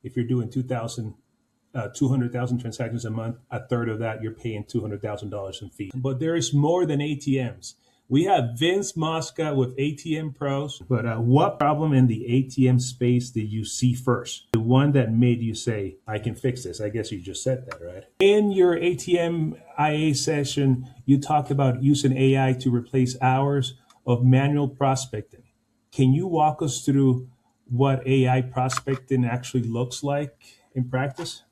if you're doing 200,000 transactions a month, a third of that you're paying $200,000 in fees. But there is more than ATMs. We have Vince Mosca with ATM Pros. But what problem in the ATM space did you see first? The one that made you say, I can fix this. I guess you just said that, right? In your ATM IA session, you talked about using AI to replace hours of manual prospecting. Can you walk us through what AI prospecting actually looks like in practice?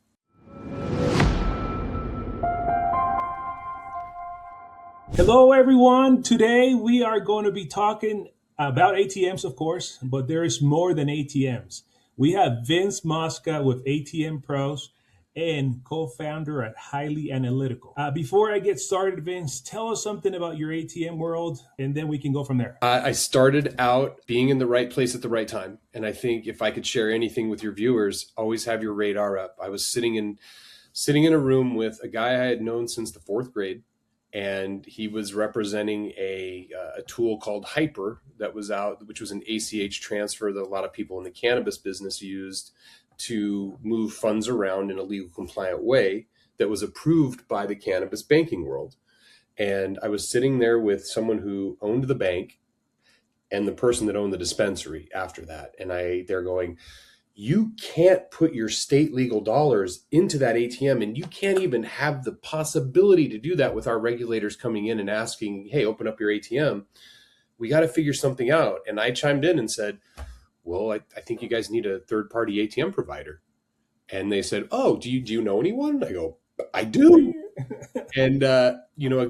Hello, everyone. Today we are going to be talking about ATMs, of course, but there is more than ATMs. We have Vince Mosca with ATM Pros and co-founder at Highly Analytical. Before I get started, Vince, tell us something about your ATM world, and then we can go from there. I started out being in the right place at the right time. And I think if I could share anything with your viewers, always have your radar up. I was sitting in a room with a guy I had known since the fourth grade. And he was representing a tool called Hyper that was out, which was an ACH transfer that a lot of people in the cannabis business used to move funds around in a legal compliant way that was approved by the cannabis banking world. And I was sitting there with someone who owned the bank and the person that owned the dispensary after that. And they're going, you can't put your state legal dollars into that ATM, and you can't even have the possibility to do that with our regulators coming in and asking, hey, open up your ATM. We got to figure something out. And I chimed in and said, well, I think you guys need a third-party ATM provider. And they said, oh, do you know anyone? And I go, I do. And, a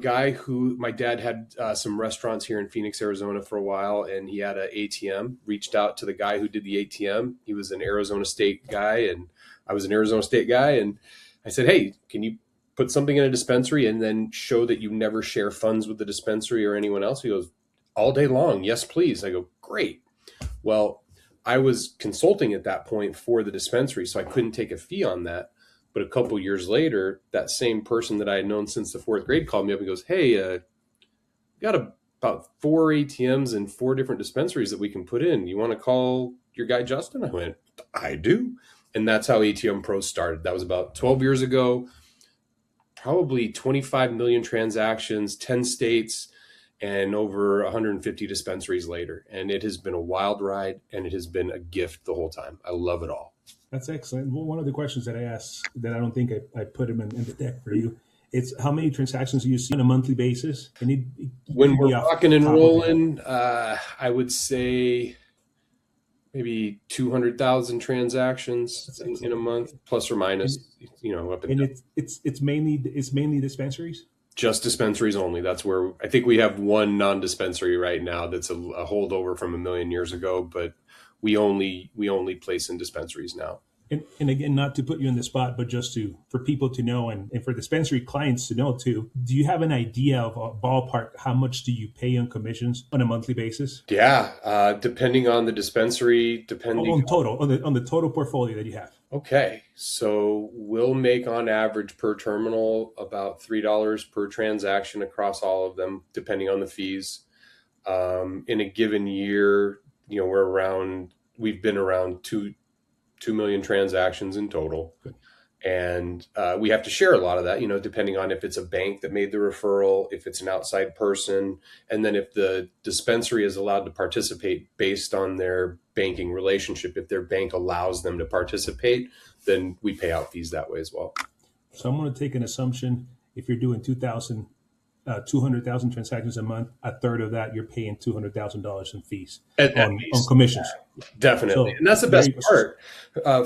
guy who my dad had some restaurants here in Phoenix, Arizona for a while, and he had an ATM, reached out to the guy who did the ATM. He was an Arizona State guy, and I was an Arizona State guy. And I said, hey, can you put something in a dispensary and then show that you never share funds with the dispensary or anyone else? He goes, all day long. Yes, please. I go, great. Well, I was consulting at that point for the dispensary, so I couldn't take a fee on that. But a couple years later, that same person that I had known since the fourth grade called me up and goes, hey, got about 4 ATMs and 4 different dispensaries that we can put in. You want to call your guy Justin? I went, I do. And that's how ATM Pros started. That was about 12 years ago, probably 25 million transactions, 10 states, and over 150 dispensaries later. And it has been a wild ride, and it has been a gift the whole time. I love it all. That's excellent. Well, one of the questions that I asked that I don't think I put them in the deck for you, it's how many transactions do you see on a monthly basis? When we're rocking and rolling, I would say maybe 200,000 transactions in a month, plus or minus, up and down. It's mainly dispensaries? Just dispensaries only. That's where I think we have one non-dispensary right now that's a holdover from a million years ago, but we only place in dispensaries now. And again, not to put you in the spot, but just for people to know and for dispensary clients to know too, do you have an idea of a ballpark? How much do you pay on commissions on a monthly basis? Yeah, depending on the dispensary, on the total portfolio that you have. Okay, so we'll make on average per terminal about $3 per transaction across all of them, depending on the fees. In a given year, we've been around 2 million transactions in total. Good. And we have to share a lot of that, depending on if it's a bank that made the referral, if it's an outside person, and then if the dispensary is allowed to participate based on their banking relationship. If their bank allows them to participate, then we pay out fees that way as well. So I'm going to take an assumption. If you're doing 200,000 transactions a month, a third of that you're paying $200,000 in fees on commissions. Definitely. So, and that's the best part.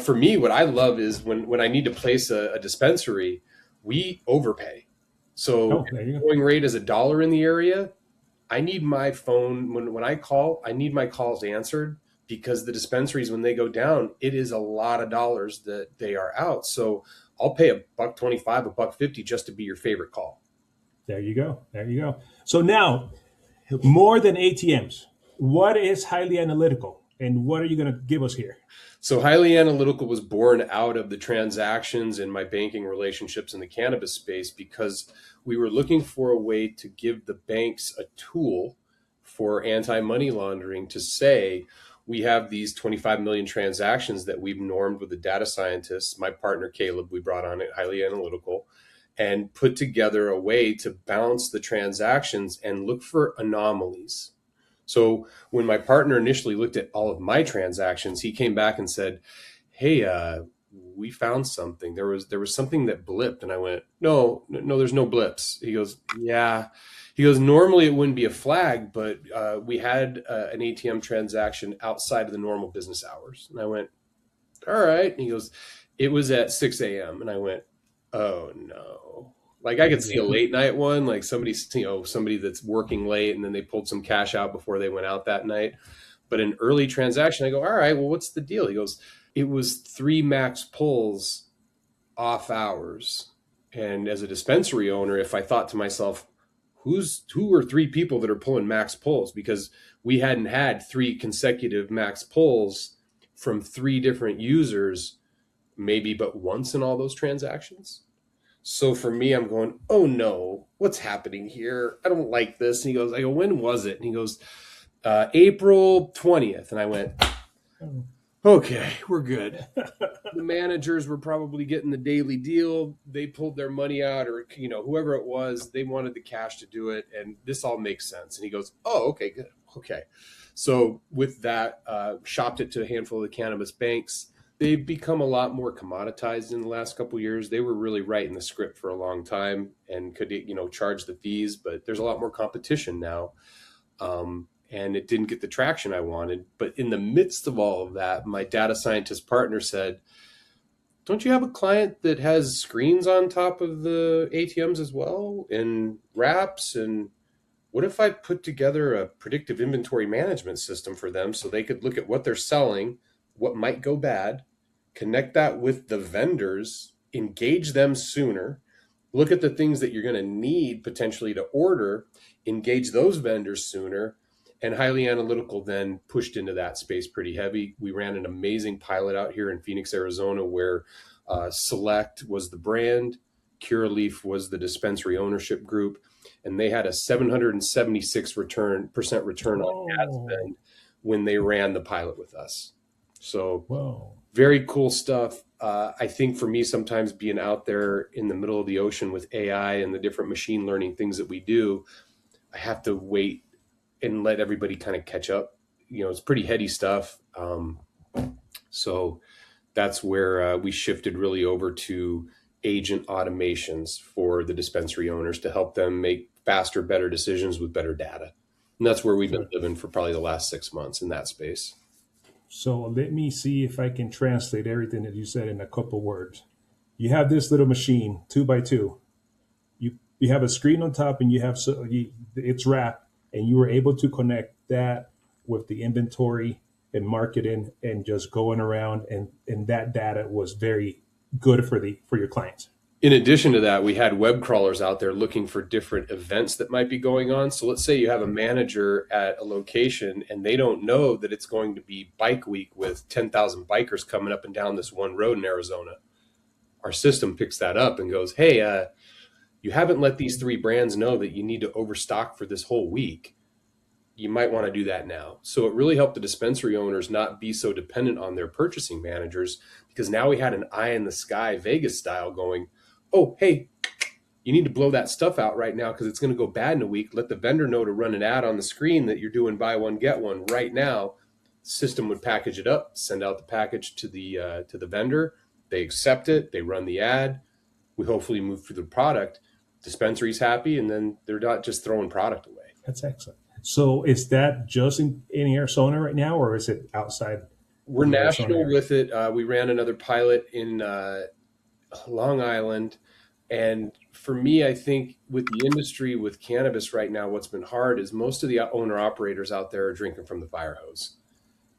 For me, what I love is when I need to place a dispensary, we overpay. So if the going rate is $1 in the area, I need my phone, when I call, I need my calls answered, because the dispensaries, when they go down, it is a lot of dollars that they are out. So I'll pay $1.25, $1.50 just to be your favorite call. There you go. So now, more than ATMs, what is Highly Analytical, and what are you going to give us here? So Highly Analytical was born out of the transactions and my banking relationships in the cannabis space, because we were looking for a way to give the banks a tool for anti-money laundering to say, we have these 25 million transactions that we've normed with the data scientists, my partner Caleb, we brought on at Highly Analytical, and put together a way to balance the transactions and look for anomalies. So when my partner initially looked at all of my transactions, he came back and said, hey, we found something. There was something that blipped. And I went, no, there's no blips. He goes, yeah. He goes, normally it wouldn't be a flag, but we had an ATM transaction outside of the normal business hours. And I went, all right. And he goes, it was at 6 a.m. And I went, oh no. Like I could see a late night one, like somebody that's working late and then they pulled some cash out before they went out that night. But an early transaction, I go, all right, well, what's the deal? He goes, it was 3 max pulls off hours. And as a dispensary owner, if I thought to myself, who are 3 people that are pulling max pulls? Because we hadn't had 3 consecutive max pulls from 3 different users, maybe but once in all those transactions. So for me, I'm going, oh no, what's happening here? I don't like this. And I go, when was it? And he goes, April 20th. And I went, okay, we're good. The managers were probably getting the daily deal. They pulled their money out, or, whoever it was, they wanted the cash to do it. And this all makes sense. And he goes, oh, okay, good. Okay. So with that, shopped it to a handful of the cannabis banks. They've become a lot more commoditized in the last couple of years. They were really writing the script for a long time and could, charge the fees, but there's a lot more competition now. And it didn't get the traction I wanted. But in the midst of all of that, my data scientist partner said, don't you have a client that has screens on top of the ATMs as well and wraps? And what if I put together a predictive inventory management system for them so they could look at what they're selling, what might go bad, connect that with the vendors, engage them sooner, look at the things that you're going to need potentially to order, engage those vendors sooner. And Highly Analytical then pushed into that space pretty heavy. We ran an amazing pilot out here in Phoenix, Arizona, where Select was the brand, Curaleaf was the dispensary ownership group, and they had a 776% return on ad spend when they ran the pilot with us. So very cool stuff. I think for me, sometimes being out there in the middle of the ocean with AI and the different machine learning things that we do, I have to wait and let everybody kind of catch up. It's pretty heady stuff. So that's where we shifted really over to agent automations for the dispensary owners to help them make faster, better decisions with better data. And that's where we've been living for probably the last 6 months in that space. So let me see if I can translate everything that you said in a couple words. You have this little machine, 2x2. You have a screen on top, and it's wrapped, and you were able to connect that with the inventory and marketing and just going around, and that data was very good for your clients. In addition to that, we had web crawlers out there looking for different events that might be going on. So let's say you have a manager at a location and they don't know that it's going to be bike week with 10,000 bikers coming up and down this one road in Arizona. Our system picks that up and goes, hey, you haven't let these 3 brands know that you need to overstock for this whole week. You might want to do that now. So it really helped the dispensary owners not be so dependent on their purchasing managers, because now we had an eye in the sky, Vegas style, going, oh, hey, you need to blow that stuff out right now because it's going to go bad in a week. Let the vendor know to run an ad on the screen that you're doing buy one, get one right now. System would package it up, send out the package to the vendor. They accept it. They run the ad. We hopefully move through the product. Dispensary's happy, and then they're not just throwing product away. That's excellent. So is that just in Arizona right now, or is it outside? We're national with it. We ran another pilot in Long Island. And for me, I think with the industry, with cannabis right now, what's been hard is most of the owner operators out there are drinking from the fire hose.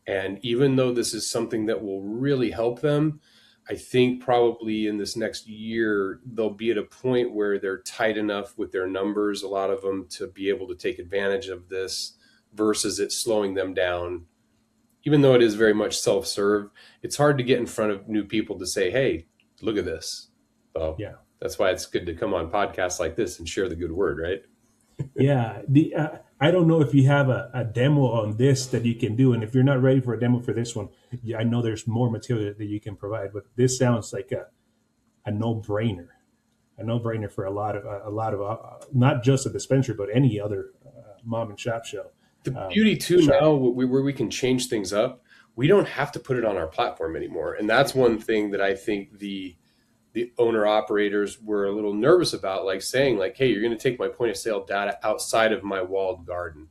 And even though this is something that will really help them, I think probably in this next year, they'll be at a point where they're tight enough with their numbers, a lot of them, to be able to take advantage of this versus it slowing them down. Even though it is very much self-serve, it's hard to get in front of new people to say, hey, look at this. So yeah, that's why it's good to come on podcasts like this and share the good word, right? Yeah. I don't know if you have a demo on this that you can do, and if you're not ready for a demo for this one, yeah, I know there's more material that you can provide. But this sounds like a no-brainer, for a lot of not just a dispensary, but any other mom and shop show. The beauty too Shop. now, where we can change things up, we don't have to put it on our platform anymore. And that's one thing that I think the owner operators were a little nervous about, like saying like, hey, you're going to take my point of sale data outside of my walled garden.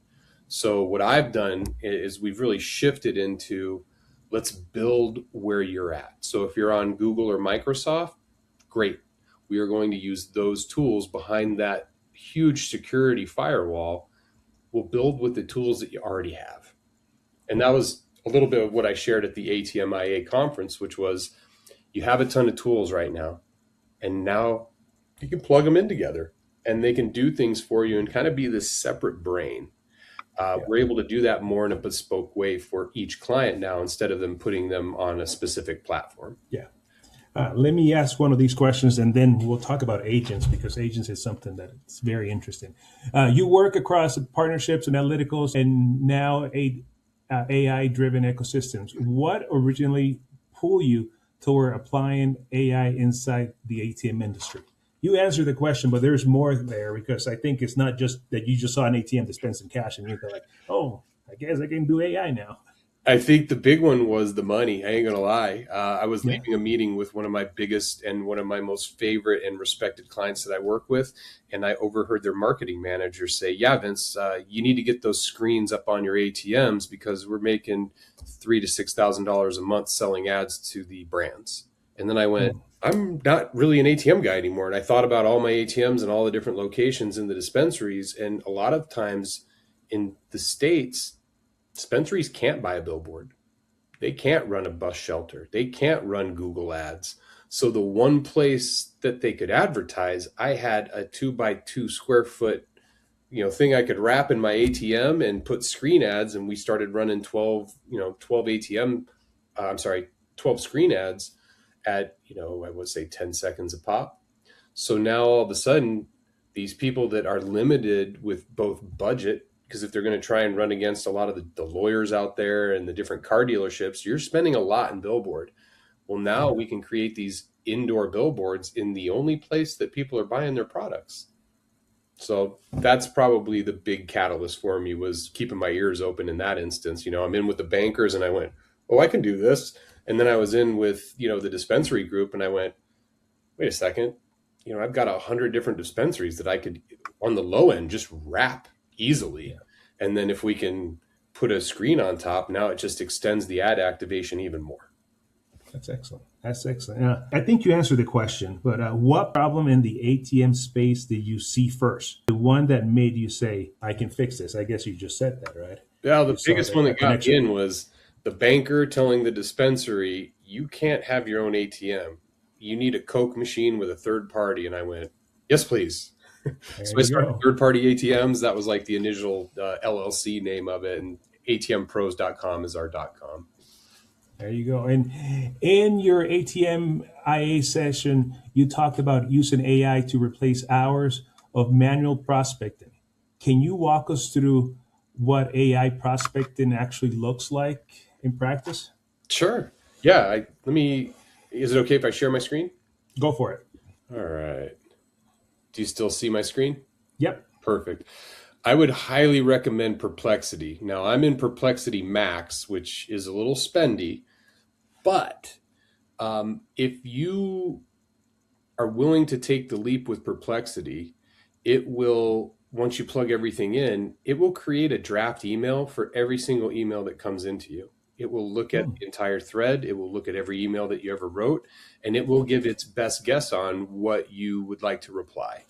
So what I've done is we've really shifted into, let's build where you're at. So if you're on Google or Microsoft, great. We are going to use those tools behind that huge security firewall. We'll build with the tools that you already have. And that was a little bit of what I shared at the ATMIA conference, which was, you have a ton of tools right now, and now you can plug them in together and they can do things for you and kind of be this separate brain. We're able to do that more in a bespoke way for each client now, instead of them putting them on a specific platform. Yeah. Let me ask one of these questions, and then we'll talk about agents, because agents is something that's very interesting. You work across partnerships and analyticals, and now AI-driven ecosystems. What originally pulled you toward applying AI inside the ATM industry? You answered the question, but there's more there, because I think it's not just that you just saw an ATM dispensing cash and you're like, oh, I guess I can do AI now. I think the big one was the money. I ain't gonna lie. I was Yeah. leaving a meeting with one of my biggest and one of my most favorite and respected clients that I work with, and I overheard their marketing manager say, "Yeah, Vince, you need to get those screens up on your ATMs because we're making $3,000 to $6,000 a month selling ads to the brands." And then I went, "I'm not really an ATM guy anymore." And I thought about all my ATMs and all the different locations in the dispensaries, and a lot of times in the States, dispensaries can't buy a billboard. They can't run a bus shelter. They can't run Google ads. So the one place that they could advertise, I had a 2 by 2 square foot, thing I could wrap in my ATM and put screen ads. And we started running 12 screen ads at, I would say 10 seconds a pop. So now all of a sudden, these people that are limited with both budget, because if they're going to try and run against a lot of the lawyers out there and the different car dealerships, you're spending a lot in billboard. Well, now we can create these indoor billboards in the only place that people are buying their products. So that's probably the big catalyst for me, was keeping my ears open in that instance. I'm in with the bankers and I went, oh, I can do this. And then I was in with, the dispensary group and I went, wait a second, I've got 100 different dispensaries that I could, on the low end, just wrap easily. Yeah. And then if we can put a screen on top, now it just extends the ad activation even more. That's excellent. I think you answered the question, but what problem in the ATM space did you see first? The one that made you say, I can fix this. I guess you just said that, right? Yeah, the biggest one that got me in was the banker telling the dispensary, you can't have your own ATM. You need a Coke machine with a third party. And I went, yes, please. So I started third-party ATMs. That was like the initial LLC name of it, and ATMpros.com is our .com. There you go. And in your ATM IA session, you talked about using AI to replace hours of manual prospecting. Can you walk us through what AI prospecting actually looks like in practice? Sure. Yeah. Is it okay if I share my screen? Go for it. All right. Do you still see my screen? Yep. Perfect. I would highly recommend Perplexity. Now, I'm in Perplexity Max, which is a little spendy, but if you are willing to take the leap with Perplexity, it will, once you plug everything in, it will create a draft email for every single email that comes into you. It will look at the entire thread. It will look at every email that you ever wrote, and it will give its best guess on what you would like to reply.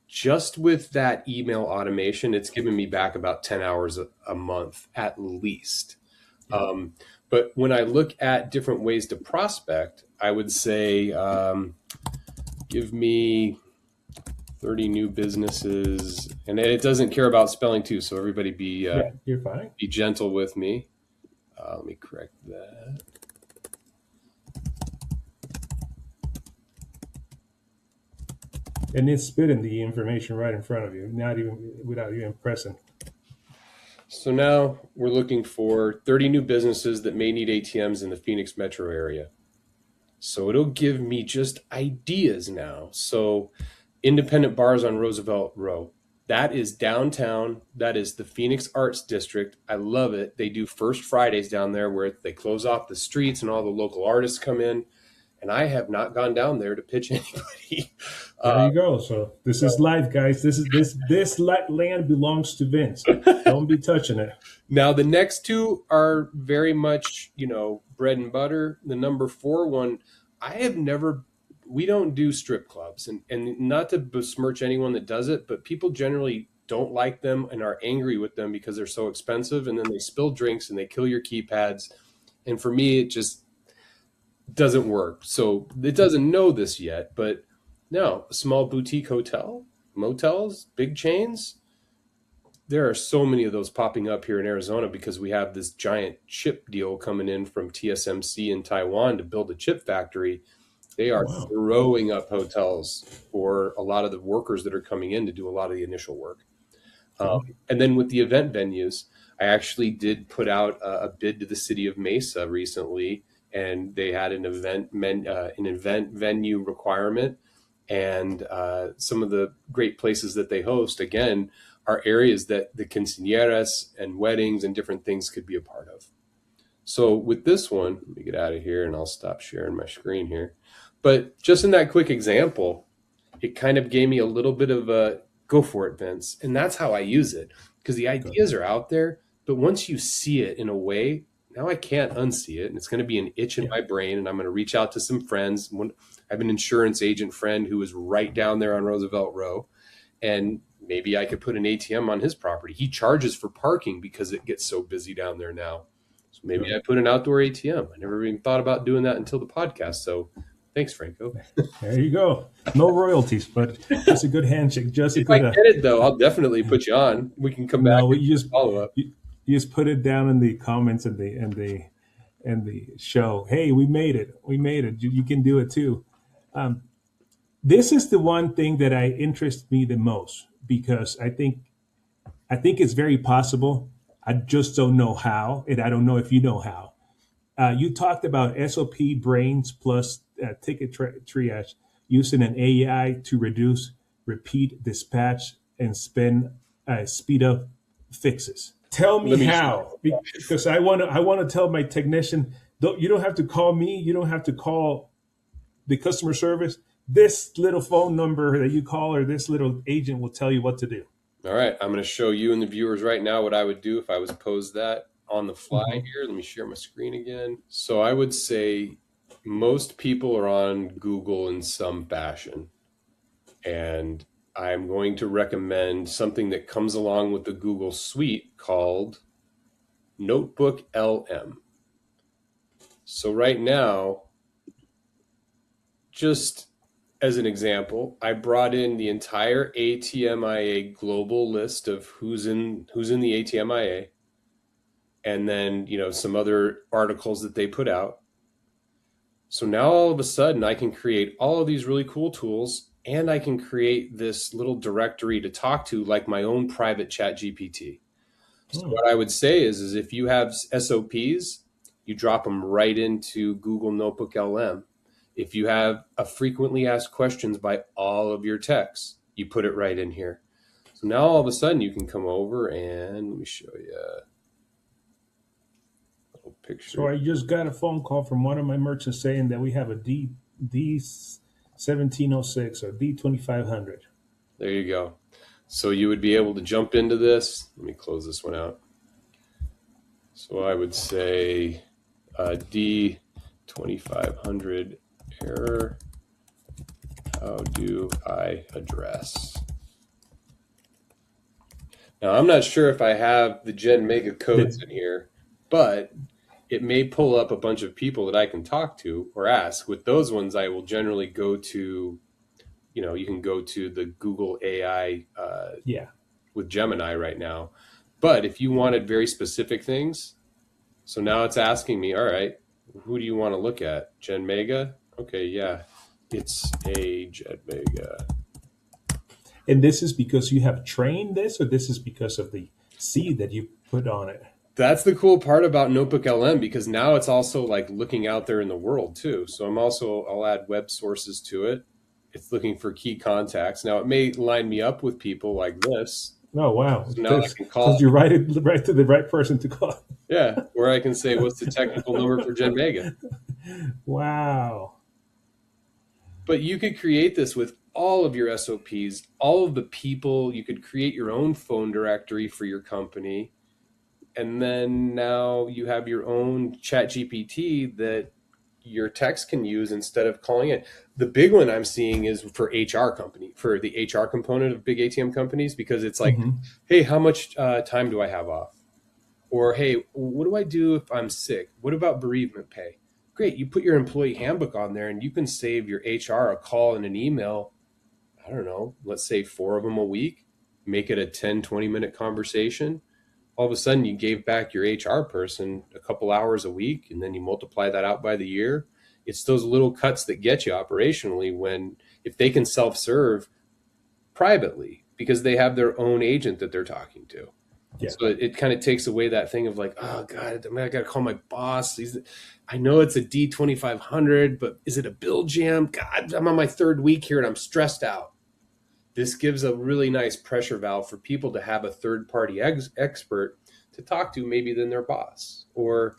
Just with that email automation, it's given me back about 10 hours a month at least. But when I look at different ways to prospect, I would say give me 30 new businesses. And it doesn't care about spelling too, so everybody you're fine. Be gentle with me. Let me correct that. And it's spitting the information right in front of you, not even without you pressing. So now we're looking for 30 new businesses that may need ATMs in the Phoenix metro area. So it'll give me just ideas now. So independent bars on Roosevelt Row. That is downtown. That is the Phoenix Arts District. I love it. They do First Fridays down there where they close off the streets and all the local artists come in. And I have not gone down there to pitch anybody. There you go. So this is life, guys. This land belongs to Vince. Don't be touching it. Now the next two are very much, bread and butter. The number 4 one, we don't do strip clubs, and not to besmirch anyone that does it, but people generally don't like them and are angry with them because they're so expensive, and then they spill drinks and they kill your keypads. And for me, it just doesn't work. So it doesn't know this yet, but no, a small boutique hotel, motels, big chains. There are so many of those popping up here in Arizona because we have this giant chip deal coming in from TSMC in Taiwan to build a chip factory. They are throwing up hotels for a lot of the workers that are coming in to do a lot of the initial work. And then with the event venues, I actually did put out a bid to the city of Mesa recently, and they had an event venue requirement. And some of the great places that they host, again, are areas that the quinceañeras and weddings and different things could be a part of. So with this one, let me get out of here and I'll stop sharing my screen here. But just in that quick example, it kind of gave me a little bit of a go for it, Vince. And that's how I use it, because the ideas are out there. But once you see it in a way, now I can't unsee it. And it's going to be an itch in my brain. And I'm going to reach out to some friends. I have an insurance agent friend who is right down there on Roosevelt Row. And maybe I could put an ATM on his property. He charges for parking because it gets so busy down there now. So maybe I put an outdoor ATM. I never even thought about doing that until the podcast. So thanks, Franco. There you go. No royalties, but just a good handshake. Just if I get it, though, I'll definitely put you on. We can come back and just follow up. You just put it down in the comments and the show. Hey, we made it. We made it. You can do it too. This is the one thing that interests me the most, because I think it's very possible. I just don't know how, and I don't know if you know how. You talked about SOP brains plus ticket triage using an AI to reduce repeat dispatch and speed up fixes. Tell me how, because I want to tell my technician, you don't have to call me. You don't have to call the customer service. This little phone number that you call, or this little agent, will tell you what to do. All right. I'm going to show you and the viewers right now what I would do if I was posed that on the fly here. Let me share my screen again. So I would say most people are on Google in some fashion. And I'm going to recommend something that comes along with the Google suite called Notebook LM. So right now, just as an example, I brought in the entire ATMIA global list of who's in the ATMIA, and then some other articles that they put out. So now all of a sudden I can create all of these really cool tools, and I can create this little directory to talk to, like my own private chat GPT. So what I would say is if you have SOPs, you drop them right into Google Notebook LM. If you have a frequently asked questions by all of your techs, you put it right in here. So now all of a sudden you can come over and let me show you a little picture. So I just got a phone call from one of my merchants saying that we have a D1706 or D2500. There you go. So you would be able to jump into this. Let me close this one out. So I would say D2500 error. How do I address? Now, I'm not sure if I have the Gen Mega codes in here, but it may pull up a bunch of people that I can talk to or ask. With those ones, I will generally go to, you can go to the Google AI with Gemini right now. But if you wanted very specific things, so now it's asking me, all right, who do you want to look at? Gen Mega? Okay, yeah, it's a Gen Mega. And this is because you have trained this, or this is because of the seed that you put on it? That's the cool part about Notebook LM, because now it's also like looking out there in the world too. So I'll add web sources to it. It's looking for key contacts. Now it may line me up with people like this. Oh wow! So now I can Because call. you write it right to the right person to call. Yeah, or I can say, what's the technical number for Gen Mega? Wow. But you could create this with all of your SOPs, all of the people. You could create your own phone directory for your company. And then now you have your own chat GPT that your techs can use instead of calling it. The big one I'm seeing is for for the HR component of big ATM companies, because it's like, hey, how much time do I have off? Or, hey, what do I do if I'm sick? What about bereavement pay? Great. You put your employee handbook on there and you can save your HR a call and an email. I don't know, let's say 4 of them a week, make it a 10, 20-minute conversation. All of a sudden you gave back your HR person a couple hours a week, and then you multiply that out by the year. It's those little cuts that get you operationally if they can self-serve privately because they have their own agent that they're talking to. Yeah. So it kind of takes away that thing of like, oh God, I got to call my boss. I know it's a D2500, but is it a bill jam? God, I'm on my 3rd week here and I'm stressed out. This gives a really nice pressure valve for people to have a third-party expert to talk to, maybe than their boss. Or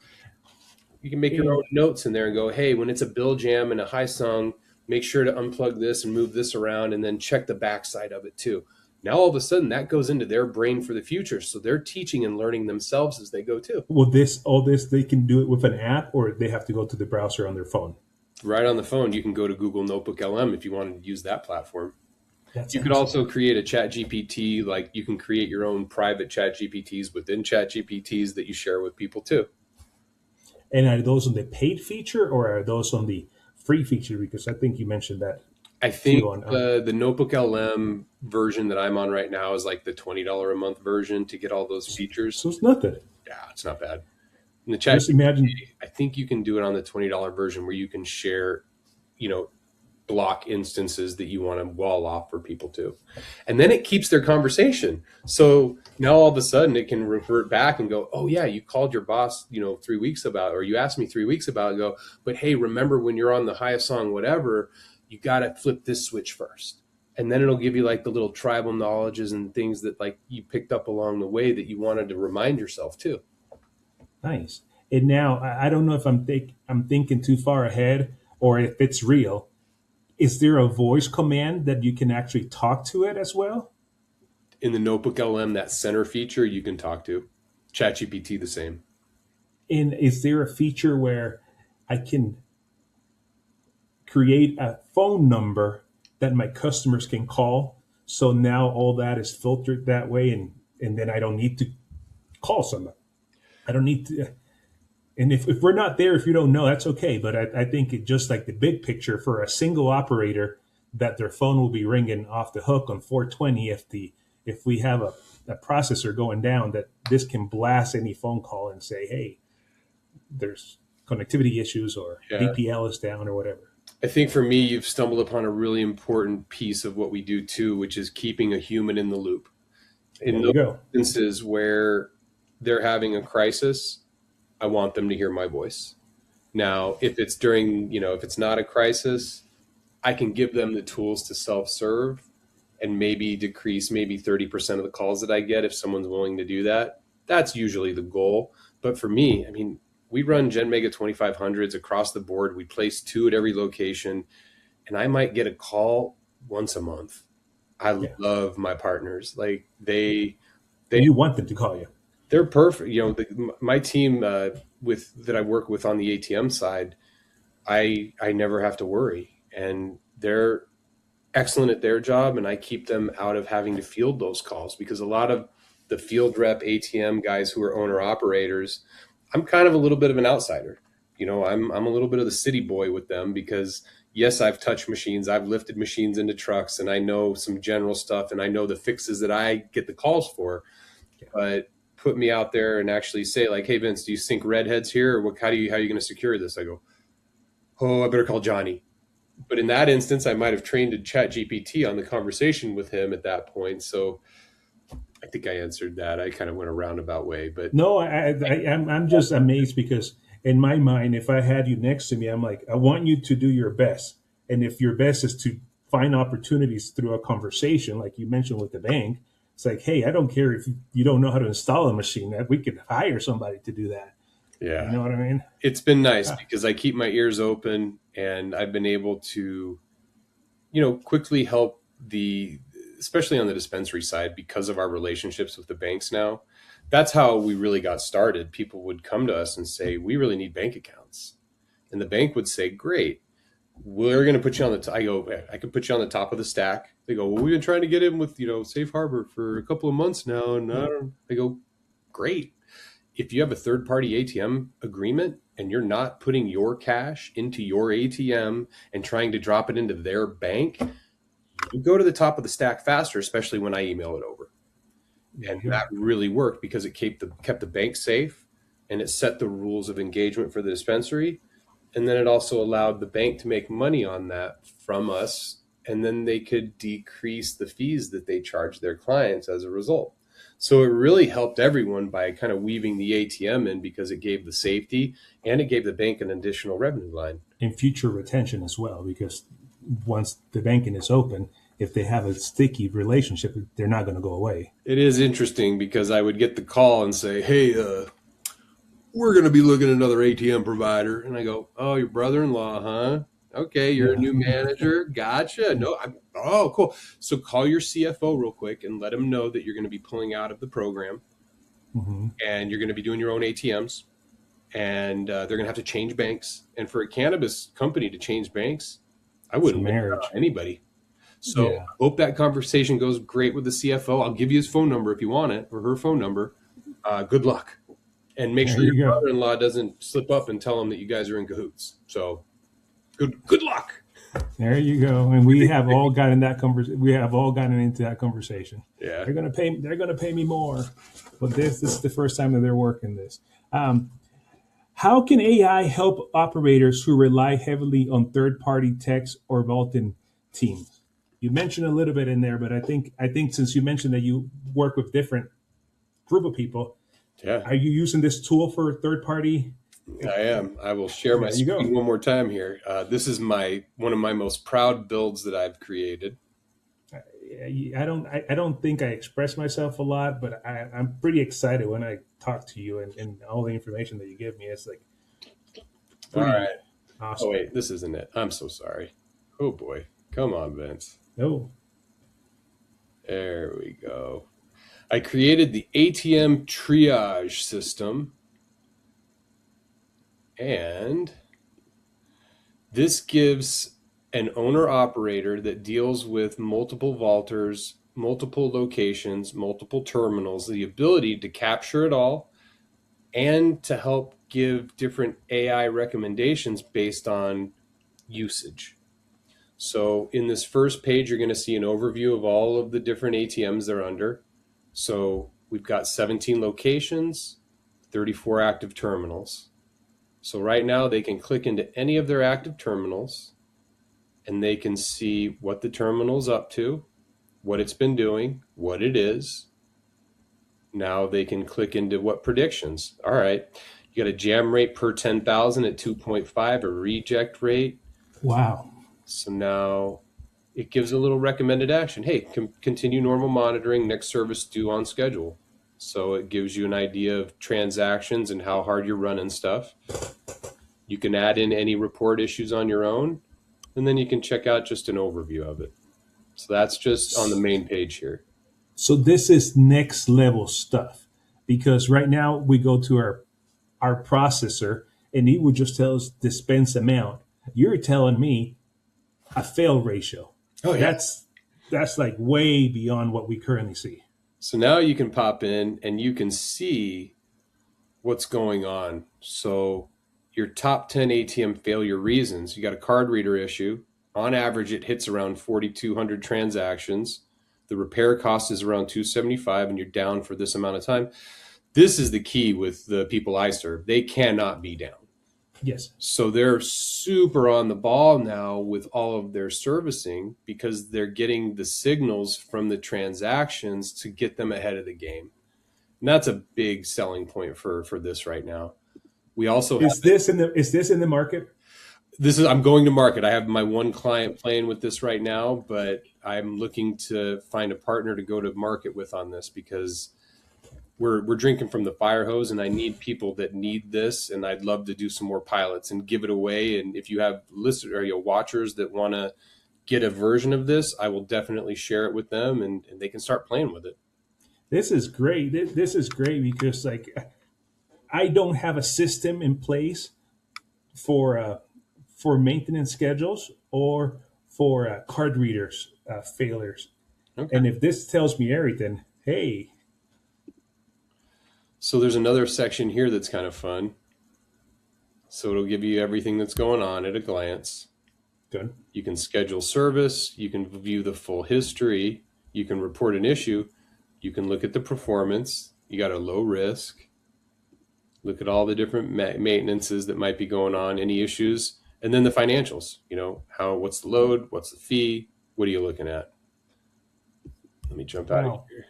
you can make your own notes in there and go, hey, when it's a bill jam and a high sung, make sure to unplug this and move this around, and then check the backside of it too. Now, all of a sudden, that goes into their brain for the future. So they're teaching and learning themselves as they go too. Well, all this, they can do it with an app, or they have to go to the browser on their phone? Right on the phone. You can go to Google Notebook LM if you wanted to use that platform. You could also create a chat GPT, like you can create your own private chat GPTs within chat GPTs that you share with people too. And are those on the paid feature or are those on the free feature? Because I think you mentioned that. I think the Notebook LM version that I'm on right now is like the $20 a month version to get all those features. So it's nothing. Yeah, it's not bad. In the chat, just imagine. I think you can do it on the $20 version where you can share, block instances that you want to wall off for people too. And then it keeps their conversation. So now all of a sudden it can revert back and go, oh yeah, you called your boss, 3 weeks about, or you asked me 3 weeks about, go, but hey, remember when you're on the highest song, whatever, you got to flip this switch first. And then it'll give you like the little tribal knowledges and things that like you picked up along the way that you wanted to remind yourself too. Nice. And now I don't know if I'm thinking too far ahead or if it's real. Is there a voice command that you can actually talk to it as well? In the Notebook LM, that center feature you can talk to. ChatGPT the same. And is there a feature where I can create a phone number that my customers can call? So now all that is filtered that way, and then I don't need to call somebody. I don't need to. And if we're not there, if you don't know, that's okay. But I think it just like the big picture for a single operator, that their phone will be ringing off the hook on 420 if we have a processor going down, that this can blast any phone call and say, hey, there's connectivity issues or VPL is down or whatever. I think for me, you've stumbled upon a really important piece of what we do too, which is keeping a human in the loop. In those instances where they're having a crisis, I want them to hear my voice. Now, if it's during, if it's not a crisis, I can give them the tools to self-serve and maybe decrease maybe 30% of the calls that I get if someone's willing to do that. That's usually the goal. But for me, I mean, we run Gen Mega 2500s across the board. We place 2 at every location, and I might get a call once a month. I love my partners. Like you want them to call you. They're perfect. My team that I work with on the ATM side, I never have to worry, and they're excellent at their job, and I keep them out of having to field those calls, because a lot of the field rep ATM guys who are owner operators, I'm kind of a little bit of an outsider. I'm a little bit of the city boy with them, because yes, I've touched machines, I've lifted machines into trucks, and I know some general stuff, and I know the fixes that I get the calls for, but put me out there and actually say like, hey, Vince, do you sync redheads here? Or how are you going to secure this? I go, oh, I better call Johnny. But in that instance, I might have trained a chat GPT on the conversation with him at that point. So I think I answered that. I kind of went a roundabout way, but No, I'm just amazed because in my mind, if I had you next to me, I'm like, I want you to do your best. And if your best is to find opportunities through a conversation, like you mentioned with the bank, it's like, hey, I don't care if you don't know how to install a machine, that we could hire somebody to do that. You yeah, know what I mean? it's been nice because I keep my ears open and I've been able to, quickly help especially on the dispensary side because of our relationships with the banks now. That's how we really got started. People would come to us and say, we really need bank accounts. And the bank would say, great, we're going to put you on I go, I can put you on the top of the stack. They go, well, we've been trying to get in with, Safe Harbor for a couple of months now. And I go, great. If you have a third party ATM agreement and you're not putting your cash into your ATM and trying to drop it into their bank, you go to the top of the stack faster, especially when I email it over. And that really worked because it kept the bank safe and it set the rules of engagement for the dispensary. And then it also allowed the bank to make money on that from us. And then they could decrease the fees that they charge their clients as a result. So it really helped everyone by kind of weaving the ATM in because it gave the safety and it gave the bank an additional revenue line. And future retention as well, because once the banking is open, if they have a sticky relationship, they're not going to go away. It is interesting because I would get the call and say, hey, we're going to be looking at another ATM provider. And I go, oh, your brother-in-law, huh? Okay, you're a new manager. Gotcha. No, oh, cool. So call your CFO real quick and let him know that you're going to be pulling out of the program and you're going to be doing your own ATMs and they're going to have to change banks. And for a cannabis company to change banks, I wouldn't marry anybody. So I hope that conversation goes great with the CFO. I'll give you his phone number if you want it or her phone number. Good luck. And make sure your brother-in-law doesn't slip up and tell him that you guys are in cahoots. So good luck. There you go. And we have all gotten that conversation. We have all gotten into that conversation. Yeah. They're going to pay me more. But this is the first time that they're working this. How can AI help operators who rely heavily on third-party techs or vaulting teams? You mentioned a little bit in there, but I think since you mentioned that you work with different group of people, are you using this tool for third party? I am. I will share my screen one more time here. This is one of my most proud builds that I've created. I don't think I express myself a lot, but I'm pretty excited when I talk to you and all the information that you give me. It's like, all right. Awesome. Oh wait, this isn't it. I'm so sorry. Oh boy, come on, Vince. No. There we go. I created the ATM triage system, and this gives an owner-operator that deals with multiple vaulters, multiple locations, multiple terminals, the ability to capture it all and to help give different AI recommendations based on usage. So in this first page, you're going to see an overview of all of the different ATMs they're under. So we've got 17 locations, 34 active terminals. So right now they can click into any of their active terminals and they can see what the terminal's up to, what it's been doing, what it is. Now they can click into what predictions. All right, you got a jam rate per 10,000 at 2.5, a reject rate. Wow. So now it gives a little recommended action. Hey, continue normal monitoring, next service due on schedule. So it gives you an idea of transactions and how hard you're running stuff. You can add in any report issues on your own, and then you can check out just an overview of it. So that's just on the main page here. So this is next level stuff, because right now we go to our processor and he would just tell us dispense amount. You're telling me a fail ratio. Oh yeah. That's like way beyond what we currently see. So now you can pop in and you can see what's going on. So your top 10 ATM failure reasons, you got a card reader issue. On average, it hits around 4,200 transactions. The repair cost is around $275 and you're down for this amount of time. This is the key with the people I serve. They cannot be down. Yes. So they're super on the ball now with all of their servicing because they're getting the signals from the transactions to get them ahead of the game. And that's a big selling point for this right now. We also have Is this in the market? I'm going to market. I have my one client playing with this right now, but I'm looking to find a partner to go to market with on this because we're drinking from the fire hose, and I need people that need this, and I'd love to do some more pilots and give it away. And if you have listeners or watchers that want to get a version of this, I will definitely share it with them, and they can start playing with it. This is great. This is great because like I don't have a system in place for maintenance schedules or for card readers failures. Okay. And if this tells me everything, hey. So there's another section here that's kind of fun. So it'll give you everything that's going on at a glance. Good. You can schedule service. You can view the full history. You can report an issue. You can look at the performance. You got a low risk. Look at all the different maintenances that might be going on, any issues, and then the financials. What's the load? What's the fee? What are you looking at? Let me jump out of here.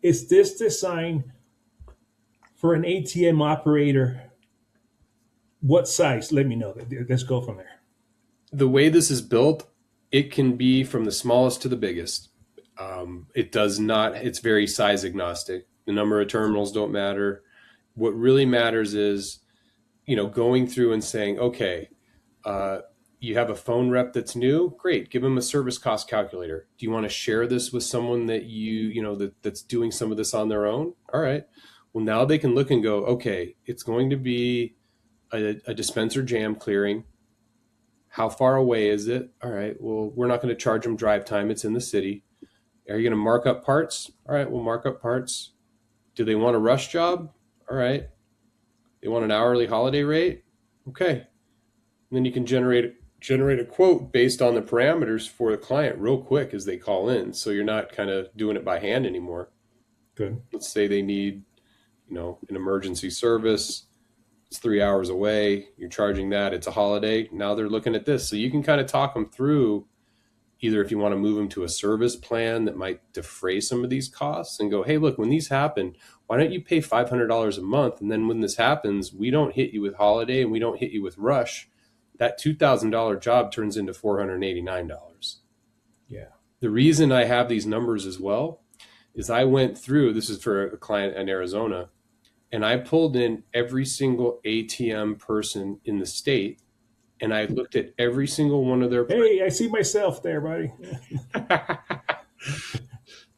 Is this designed for an ATM operator? What size? Let me know. Let's go from there. The way this is built, it can be from the smallest to the biggest. It does not. It's very size agnostic. The number of terminals don't matter. What really matters is, going through and saying, okay, you have a phone rep that's new. Great. Give them a service cost calculator. Do you want to share this with someone that that's doing some of this on their own? All right. Well, now they can look and go, okay, it's going to be a dispenser jam clearing. How far away is it? All right. Well, we're not going to charge them drive time. It's in the city. Are you going to mark up parts? All right. We'll mark up parts. Do they want a rush job? All right. They want an hourly holiday rate? Okay. And then you can generate a quote based on the parameters for the client real quick as they call in. So you're not kind of doing it by hand anymore. Good. Let's say they need, an emergency service. It's 3 hours away. You're charging that. It's a holiday. Now they're looking at this. So you can kind of talk them through either if you want to move them to a service plan that might defray some of these costs and go, hey, look, when these happen, why don't you pay $500 a month? And then when this happens, we don't hit you with holiday and we don't hit you with rush. That $2,000 job turns into $489. Yeah. The reason I have these numbers as well is I went through, this is for a client in Arizona, and I pulled in every single ATM person in the state, and I looked at every single one of their... Hey, I see myself there, buddy.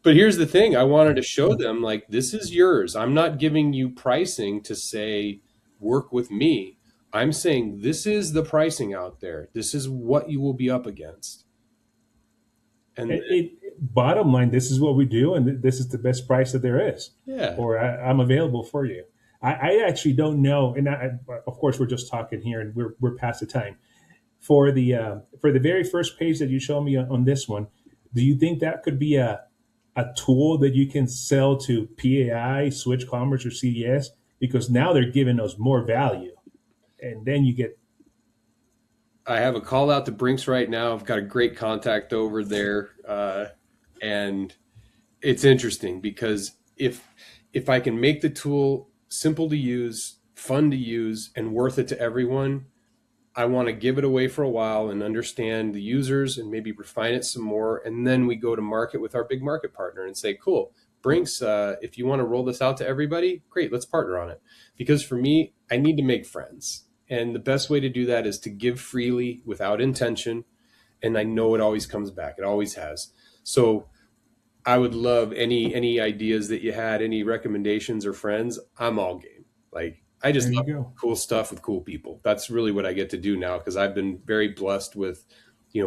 But here's the thing. I wanted to show them, like, this is yours. I'm not giving you pricing to say, work with me. I'm saying this is the pricing out there. This is what you will be up against. And bottom line, this is what we do, and this is the best price that there is. Yeah. Or I'm available for you. I actually don't know, and of course we're just talking here, and we're past the time. For the very first page that you show me on this one, do you think that could be a tool that you can sell to PAI, Switch Commerce, or CDS? Because now they're giving us more value, and then you get. I have a call out to Brinks right now. I've got a great contact over there, and it's interesting because if I can make the tool simple to use, fun to use, and worth it to everyone, I want to give it away for a while and understand the users and maybe refine it some more. And then we go to market with our big market partner and say, cool, Brinks, if you want to roll this out to everybody, great, let's partner on it. Because for me, I need to make friends. And the best way to do that is to give freely without intention. And I know it always comes back. It always has. So I would love any ideas that you had, any recommendations or friends. I'm all game. Like, I just love cool stuff with cool people. That's really what I get to do now because I've been very blessed with,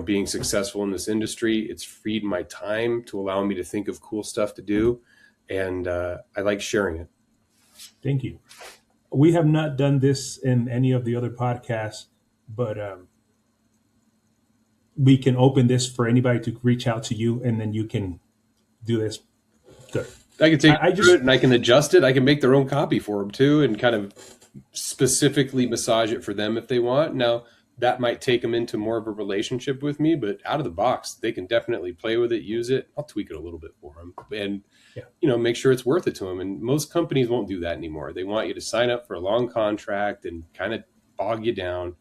being successful in this industry. It's freed my time to allow me to think of cool stuff to do. And I like sharing it. Thank you. We have not done this in any of the other podcasts, but we can open this for anybody to reach out to you, and then you can do this. Good. I can take it and I can adjust it. I can make their own copy for them too, and kind of specifically massage it for them if they want. Now, that might take them into more of a relationship with me, but out of the box, they can definitely play with it, use it. I'll tweak it a little bit for them and, make sure it's worth it to them. And most companies won't do that anymore. They want you to sign up for a long contract and kind of bog you down.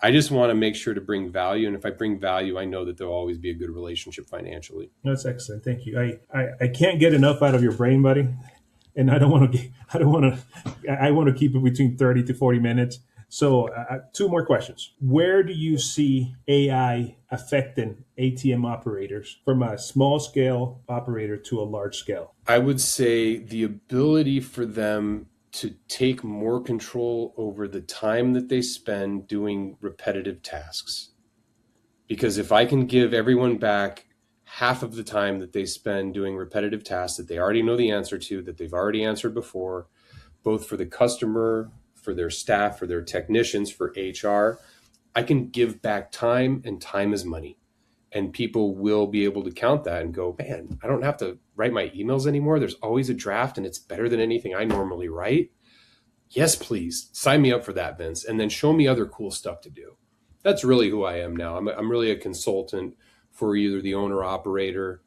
I just want to make sure to bring value. And if I bring value, I know that there'll always be a good relationship financially. That's excellent. Thank you. I can't get enough out of your brain, buddy. And I want to keep it between 30 to 40 minutes. So two more questions. Where do you see AI affecting ATM operators from a small scale operator to a large scale? I would say the ability for them to take more control over the time that they spend doing repetitive tasks. Because if I can give everyone back half of the time that they spend doing repetitive tasks that they already know the answer to, that they've already answered before, both for the customer, for their staff, for their technicians, for HR, I can give back time, and time is money. And people will be able to count that and go, man, I don't have to write my emails anymore. There's always a draft and it's better than anything I normally write. Yes, please sign me up for that, Vince. And then show me other cool stuff to do. That's really who I am now. I'm really a consultant for either the owner operator,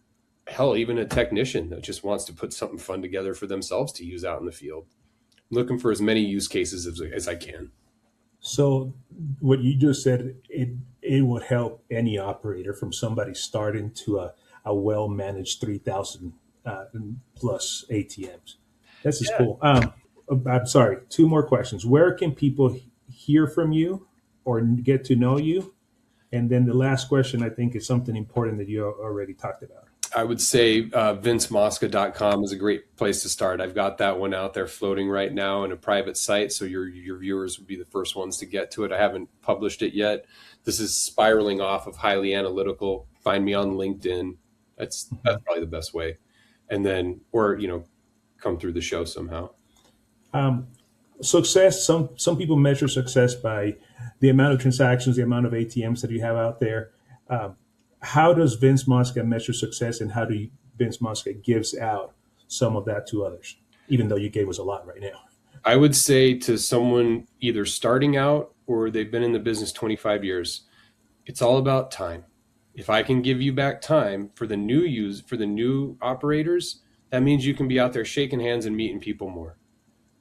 hell, even a technician that just wants to put something fun together for themselves to use out in the field. I'm looking for as many use cases as I can. So what you just said, it would help any operator from somebody starting to a well-managed 3,000 plus ATMs. This is cool. I'm sorry, two more questions. Where can people hear from you or get to know you? And then the last question, I think, is something important that you already talked about. I would say vincemosca.com is a great place to start. I've got that one out there floating right now in a private site, so your viewers would be the first ones to get to it. I haven't published it yet. This is spiraling off of Highly Analytical. Find me on LinkedIn. That's probably the best way. And then, or come through the show somehow. Success. Some people measure success by the amount of transactions, the amount of ATMs that you have out there. How does Vince Mosca measure success, and how do Vince Mosca gives out some of that to others, even though you gave us a lot right now? I would say to someone either starting out or they've been in the business 25 years, it's all about time. If I can give you back time for the new operators, that means you can be out there shaking hands and meeting people more.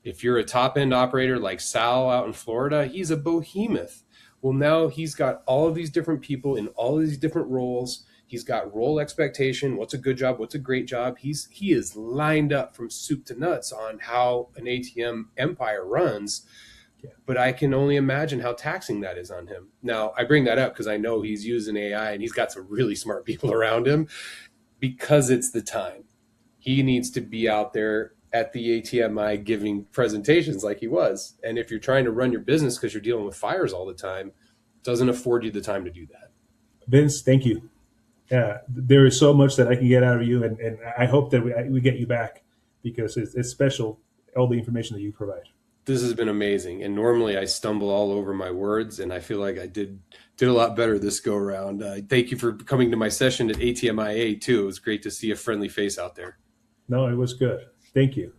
If you're a top end operator like Sal out in Florida, he's a behemoth. Well, now he's got all of these different people in all of these different roles. He's got role expectation. What's a good job? What's a great job? He is lined up from soup to nuts on how an ATM empire runs. Yeah. But I can only imagine how taxing that is on him. Now, I bring that up because I know he's using AI and he's got some really smart people around him, because it's the time. He needs to be out there at the ATMI giving presentations like he was. And if you're trying to run your business because you're dealing with fires all the time, it doesn't afford you the time to do that. Vince, thank you. There is so much that I can get out of you, and I hope that we get you back, because it's special, all the information that you provide. This has been amazing. And normally I stumble all over my words, and I feel like I did a lot better this go around. Thank you for coming to my session at ATMIA too. It was great to see a friendly face out there. No, it was good. Thank you.